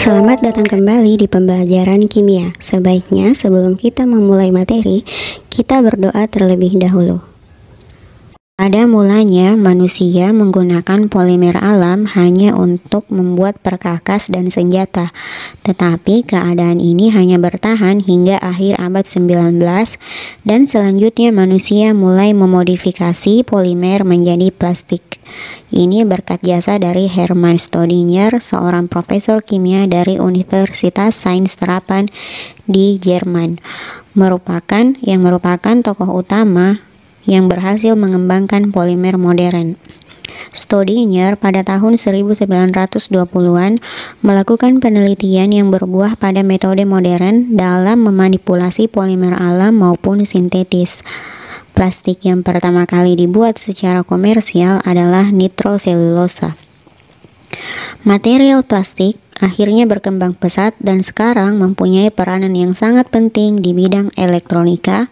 Selamat datang kembali di pembelajaran kimia. Sebaiknya sebelum kita memulai materi, kita berdoa terlebih dahulu. Pada mulanya, manusia menggunakan polimer alam hanya untuk membuat perkakas dan senjata. Tetapi keadaan ini hanya bertahan hingga akhir abad 19 dan selanjutnya manusia mulai memodifikasi polimer menjadi plastik. Ini berkat jasa dari Hermann Staudinger, seorang profesor kimia dari Universitas Sains Terapan di Jerman, yang merupakan tokoh utama yang berhasil mengembangkan polimer modern. Staudinger pada tahun 1920-an melakukan penelitian yang berbuah pada metode modern dalam memanipulasi polimer alam maupun sintetis. Plastik yang pertama kali dibuat secara komersial adalah nitroselulosa. Material plastik akhirnya berkembang pesat dan sekarang mempunyai peranan yang sangat penting di bidang elektronika,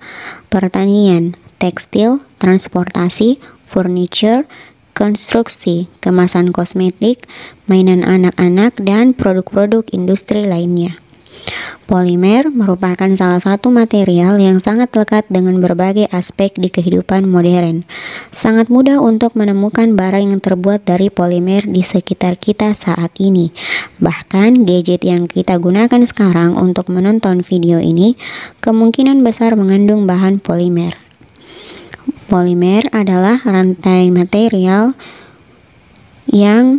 pertanian, tekstil, transportasi, furniture, konstruksi, kemasan kosmetik, mainan anak-anak, dan produk-produk industri lainnya. Polimer merupakan salah satu material yang sangat lekat dengan berbagai aspek di kehidupan modern. Sangat mudah untuk menemukan barang yang terbuat dari polimer di sekitar kita saat ini. Bahkan gadget yang kita gunakan sekarang untuk menonton video ini kemungkinan besar mengandung bahan polimer. Polimer adalah rantai material yang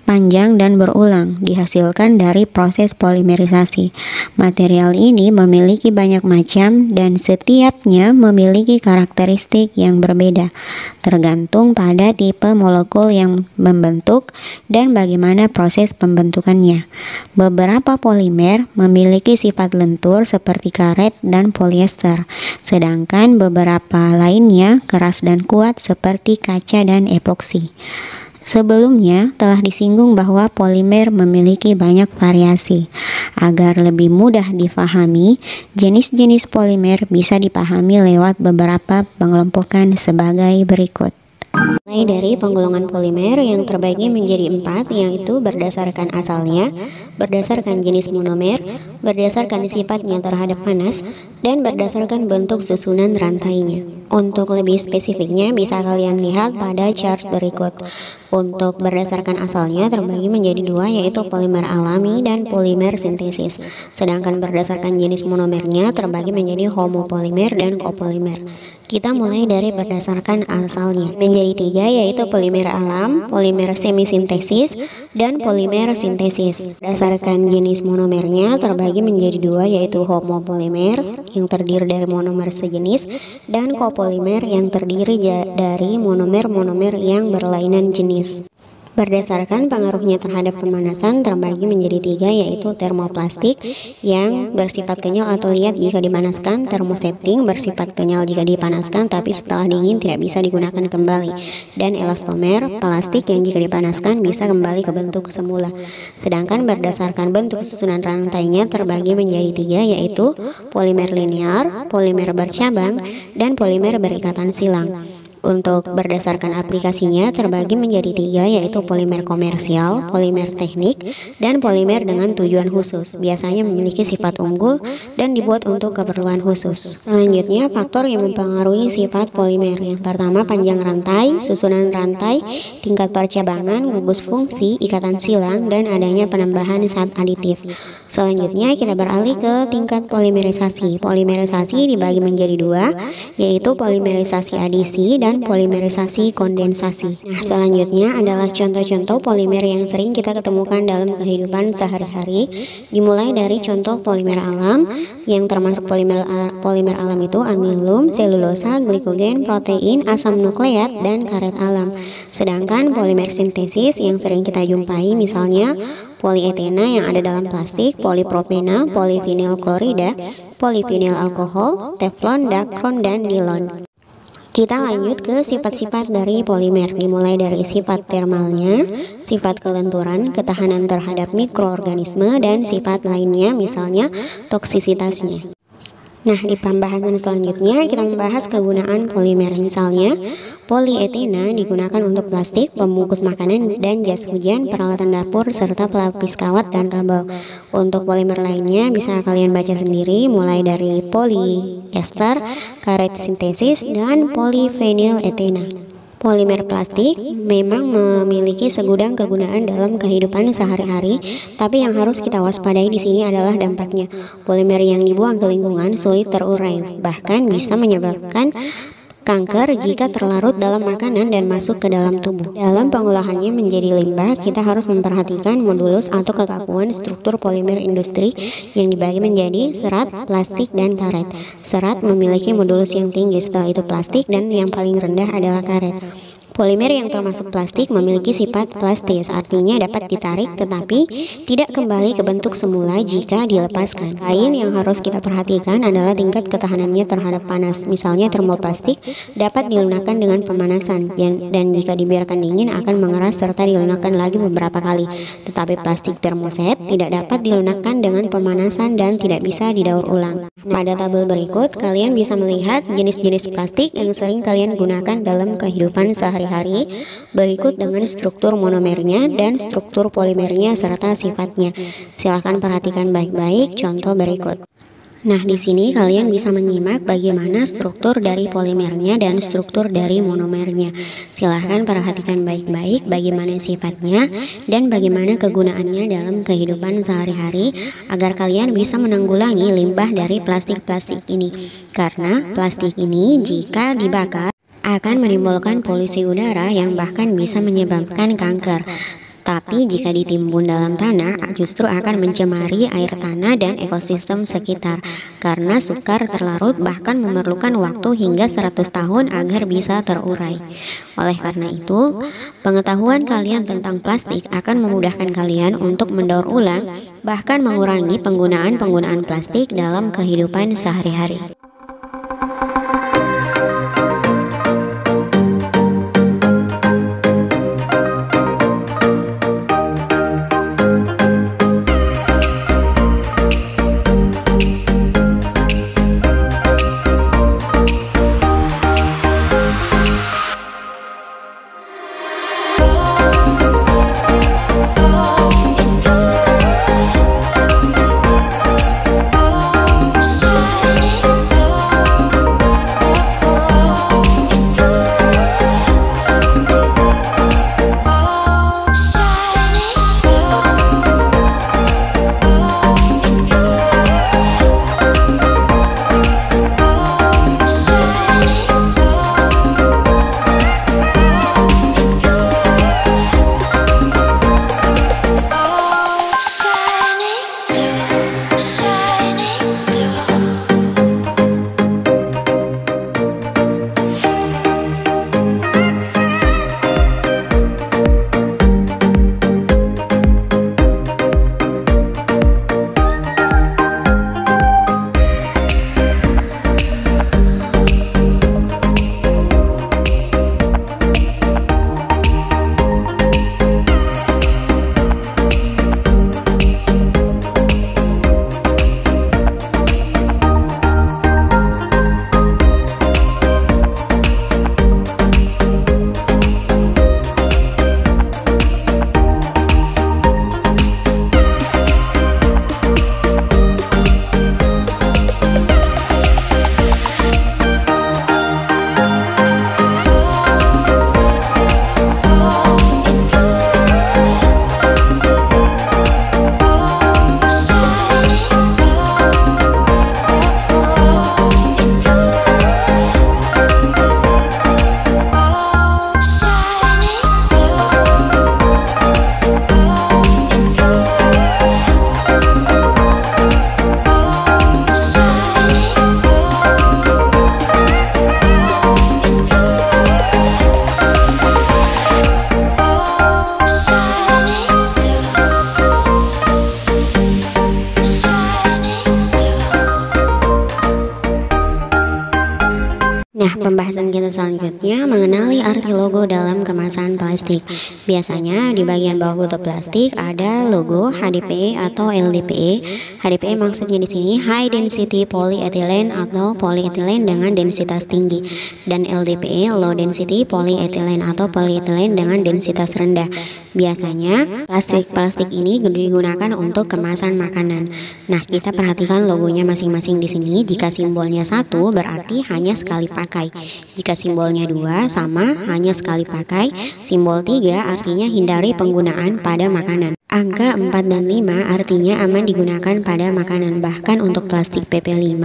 panjang dan berulang dihasilkan dari proses polimerisasi. Material ini memiliki banyak macam dan setiapnya memiliki karakteristik yang berbeda, tergantung pada tipe molekul yang membentuk dan bagaimana proses pembentukannya. Beberapa polimer memiliki sifat lentur seperti karet dan polyester, sedangkan beberapa lainnya keras dan kuat seperti kaca dan epoksi. Sebelumnya telah disinggung bahwa polimer memiliki banyak variasi. Agar lebih mudah difahami, jenis-jenis polimer bisa dipahami lewat beberapa pengelompokan sebagai berikut. Mulai dari penggolongan polimer yang terbagi menjadi 4, yaitu berdasarkan asalnya, berdasarkan jenis monomer, berdasarkan sifatnya terhadap panas, dan berdasarkan bentuk susunan rantainya. Untuk lebih spesifiknya bisa kalian lihat pada chart berikut. Untuk berdasarkan asalnya terbagi menjadi 2, yaitu polimer alami dan polimer sintesis. Sedangkan berdasarkan jenis monomernya terbagi menjadi homopolimer dan copolimer. Kita mulai dari berdasarkan asalnya. Menjadi 3, yaitu polimer alam, polimer semisintesis, dan polimer sintesis. Berdasarkan jenis monomernya terbagi menjadi 2, yaitu homopolimer yang terdiri dari monomer sejenis dan copolimer yang terdiri dari monomer-monomer yang berlainan jenis. Berdasarkan pengaruhnya terhadap pemanasan terbagi menjadi 3, yaitu termoplastik yang bersifat kenyal atau liat jika dipanaskan, termosetting bersifat kenyal jika dipanaskan tapi setelah dingin tidak bisa digunakan kembali, dan elastomer plastik yang jika dipanaskan bisa kembali ke bentuk semula. Sedangkan berdasarkan bentuk susunan rantainya terbagi menjadi 3, yaitu polimer linear, polimer bercabang, dan polimer berikatan silang. Untuk berdasarkan aplikasinya terbagi menjadi 3, yaitu polimer komersial, polimer teknik, dan polimer dengan tujuan khusus. Biasanya memiliki sifat unggul dan dibuat untuk keperluan khusus. Selanjutnya, faktor yang mempengaruhi sifat polimer. Yang pertama, panjang rantai, susunan rantai, tingkat percabangan, gugus fungsi, ikatan silang, dan adanya penambahan zat aditif. Selanjutnya, kita beralih ke tingkat polimerisasi. Polimerisasi dibagi menjadi 2, yaitu polimerisasi adisi dan polimerisasi kondensasi. Nah, selanjutnya adalah contoh-contoh polimer yang sering kita ketemukan dalam kehidupan sehari-hari. Dimulai dari contoh polimer alam, yang termasuk polimer alam itu amilum, selulosa, glikogen, protein, asam nukleat, dan karet alam. Sedangkan polimer sintesis yang sering kita jumpai misalnya polietena yang ada dalam plastik, polipropena, polivinil klorida, polivinil alkohol, teflon, dakron, dan nilon. Kita lanjut ke sifat-sifat dari polimer, dimulai dari sifat termalnya, sifat kelenturan, ketahanan terhadap mikroorganisme, dan sifat lainnya misalnya toksisitasnya. Nah, di pembahasan selanjutnya kita membahas kegunaan polimer. Misalnya, polietena digunakan untuk plastik, pembungkus makanan, dan jas hujan, peralatan dapur, serta pelapis kawat dan kabel. Untuk polimer lainnya bisa kalian baca sendiri, mulai dari polyester, karet sintesis, dan polyphenylethena. Polimer plastik memang memiliki segudang kegunaan dalam kehidupan sehari-hari, tapi yang harus kita waspadai di sini adalah dampaknya. Polimer yang dibuang ke lingkungan sulit terurai, bahkan bisa menyebabkan kanker jika terlarut dalam makanan dan masuk ke dalam tubuh. Dalam pengolahannya menjadi limbah, kita harus memperhatikan modulus atau kekakuan struktur polimer industri yang dibagi menjadi serat, plastik, dan karet. Serat memiliki modulus yang tinggi, setelah itu plastik, dan yang paling rendah adalah karet. Polimer yang termasuk plastik memiliki sifat plastis, artinya dapat ditarik tetapi tidak kembali ke bentuk semula jika dilepaskan. Lain yang harus kita perhatikan adalah tingkat ketahanannya terhadap panas. Misalnya termoplastik dapat dilunakkan dengan pemanasan dan jika dibiarkan dingin akan mengeras serta dilunakkan lagi beberapa kali. Tetapi plastik termoset tidak dapat dilunakkan dengan pemanasan dan tidak bisa didaur ulang. Pada tabel berikut, kalian bisa melihat jenis-jenis plastik yang sering kalian gunakan dalam kehidupan sehari-hari, berikut dengan struktur monomernya dan struktur polimernya serta sifatnya. Silahkan perhatikan baik-baik contoh berikut. Nah, di sini kalian bisa menyimak bagaimana struktur dari polimernya dan struktur dari monomernya. Silahkan perhatikan baik-baik bagaimana sifatnya dan bagaimana kegunaannya dalam kehidupan sehari-hari agar kalian bisa menanggulangi limbah dari plastik-plastik ini. Karena plastik ini jika dibakar akan menimbulkan polusi udara yang bahkan bisa menyebabkan kanker. Tapi jika ditimbun dalam tanah, justru akan mencemari air tanah dan ekosistem sekitar. Karena sukar terlarut bahkan memerlukan waktu hingga 100 tahun agar bisa terurai. Oleh karena itu, pengetahuan kalian tentang plastik akan memudahkan kalian untuk mendaur ulang, bahkan mengurangi penggunaan plastik dalam kehidupan sehari-hari. Shining pembahasan kita selanjutnya mengenali arti logo dalam kemasan plastik. Biasanya di bagian bawah kutub plastik ada logo HDPE atau LDPE. HDPE maksudnya di sini High Density Polyethylene atau polyethylene dengan densitas tinggi, dan LDPE Low Density Polyethylene atau polyethylene dengan densitas rendah. Biasanya plastik ini digunakan untuk kemasan makanan. Nah, kita perhatikan logonya masing-masing di sini. Jika simbolnya 1 berarti hanya sekali pakai. Jika simbolnya 2 sama, hanya sekali pakai. Simbol 3 artinya hindari penggunaan pada makanan. Angka 4 dan 5 artinya aman digunakan pada makanan. Bahkan untuk plastik PP5,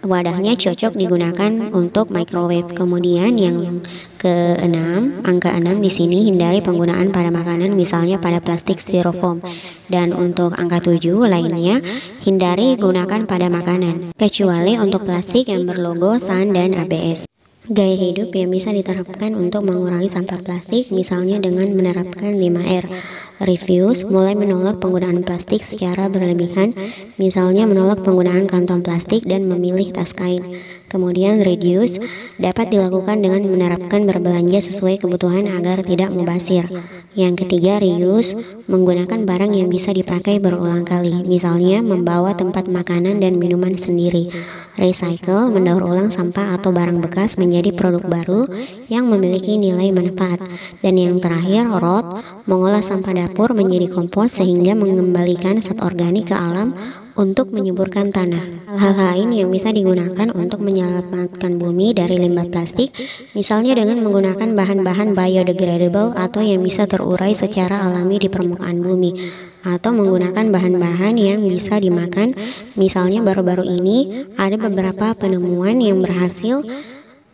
wadahnya cocok digunakan untuk microwave. Kemudian yang ke-6, angka 6 di sini hindari penggunaan pada makanan, misalnya pada plastik styrofoam. Dan untuk angka 7 lainnya hindari gunakan pada makanan, kecuali untuk plastik yang berlogo SAN dan ABS. Gaya hidup yang bisa diterapkan untuk mengurangi sampah plastik, misalnya dengan menerapkan 5R. Refuse, mulai menolak penggunaan plastik secara berlebihan, misalnya menolak penggunaan kantong plastik dan memilih tas kain. Kemudian reduce, dapat dilakukan dengan menerapkan berbelanja sesuai kebutuhan agar tidak mubazir. Yang ketiga, reuse, menggunakan barang yang bisa dipakai berulang kali, misalnya membawa tempat makanan dan minuman sendiri. Recycle, mendaur ulang sampah atau barang bekas menjadi produk baru yang memiliki nilai manfaat. Dan yang terakhir, rot, mengolah sampah dapur menjadi kompos sehingga mengembalikan zat organik ke alam untuk menyuburkan tanah. Hal lain yang bisa digunakan untuk menyelamatkan bumi dari limbah plastik, misalnya dengan menggunakan bahan-bahan biodegradable atau yang bisa terurai secara alami di permukaan bumi, atau menggunakan bahan-bahan yang bisa dimakan. Misalnya baru-baru ini ada beberapa penemuan yang berhasil,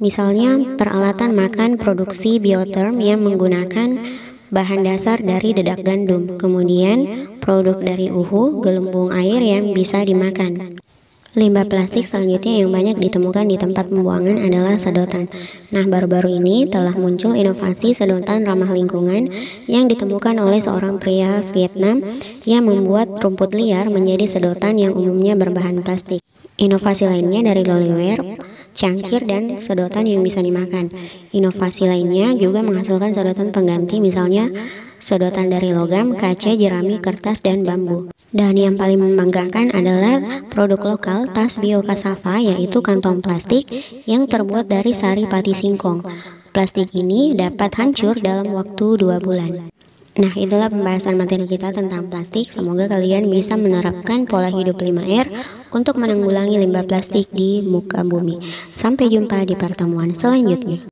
misalnya peralatan makan produksi biotherm yang menggunakan bahan dasar dari dedak gandum, kemudian produk dari uhu, gelembung air yang bisa dimakan. Limbah plastik selanjutnya yang banyak ditemukan di tempat pembuangan adalah sedotan. Nah, baru-baru ini telah muncul inovasi sedotan ramah lingkungan yang ditemukan oleh seorang pria Vietnam yang membuat rumput liar menjadi sedotan yang umumnya berbahan plastik. Inovasi lainnya dari lollywear, cangkir, dan sedotan yang bisa dimakan. Inovasi lainnya juga menghasilkan sedotan pengganti, misalnya sedotan dari logam, kaca, jerami, kertas, dan bambu. Dan yang paling membanggakan adalah produk lokal tas biokasava, yaitu kantong plastik yang terbuat dari sari pati singkong. Plastik ini dapat hancur dalam waktu 2 bulan. Nah, itulah pembahasan materi kita tentang plastik. Semoga kalian bisa menerapkan pola hidup 5R untuk menanggulangi limbah plastik di muka bumi. Sampai jumpa di pertemuan selanjutnya.